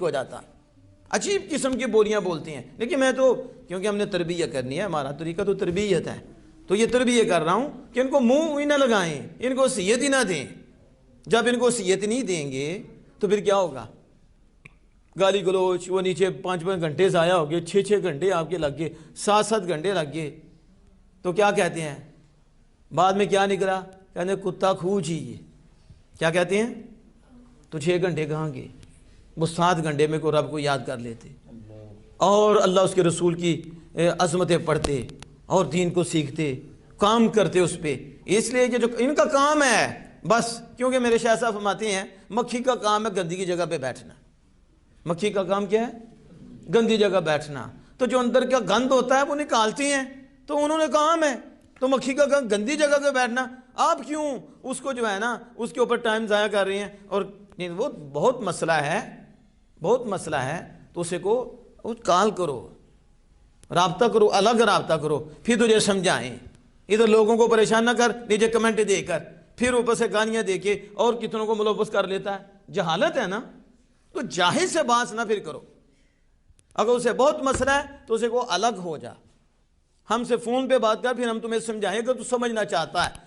ہو جاتا, عجیب قسم کی بولیاں بولتے ہیں. لیکن میں تو کیونکہ ہم نے تربیت کرنی ہے, ہمارا طریقہ تو تربیت ہے, تو یہ تربیت کر رہا ہوں کہ ان کو منہ ہی نہ لگائیں, ان کو وصیت ہی نہ دیں. جب ان کو وصیت نہیں دیں گے تو پھر کیا ہوگا؟ گالی گلوچ, وہ نیچے 5-5 گھنٹے ضائع ہو گئے, 6-6 گھنٹے آپ کے لگ گئے, 7-7 گھنٹے لگ گئے, تو کیا کہتے ہیں بعد میں؟ کیا نکلا؟ کہتے ہیں کتا کھوج ہی. یہ کیا کہتے ہیں؟ تو 6 گھنٹے کہاں گئے؟ وہ 7 گھنٹے میں کو رب کو یاد کر لیتے اور اللہ اس کے رسول کی عظمتیں پڑھتے اور دین کو سیکھتے, کام کرتے اس پہ. اس لیے کہ جو ان کا کام ہے بس, کیونکہ میرے شاہ صاحب فرماتے ہیں مکھی کا کام ہے گندی کی جگہ پہ بیٹھنا. مکھی کا کام کیا ہے؟ گندی جگہ بیٹھنا. تو جو اندر کا گند ہوتا ہے وہ نکالتی ہیں, تو انہوں نے کام ہے. تو مکھی کا کام گندی جگہ پہ بیٹھنا. آپ کیوں اس کو جو ہے نا اس کے اوپر ٹائم ضائع کر رہی ہیں؟ اور وہ بہت مسئلہ ہے, بہت مسئلہ ہے. تو اسے کو کال کرو, رابطہ کرو, الگ رابطہ کرو, پھر تجھے سمجھائیں. ادھر لوگوں کو پریشان نہ کر نیچے کمنٹ دے کر, پھر اوپر سے گالیاں دے کے اور کتنوں کو ملوث کر لیتا ہے. جہالت ہے نا, تو جاہل سے بات نہ پھر کرو. اگر اسے بہت مسئلہ ہے تو اسے کو الگ ہو جا, ہم سے فون پہ بات کر, پھر ہم تمہیں سمجھائیں. اگر تو سمجھنا چاہتا ہے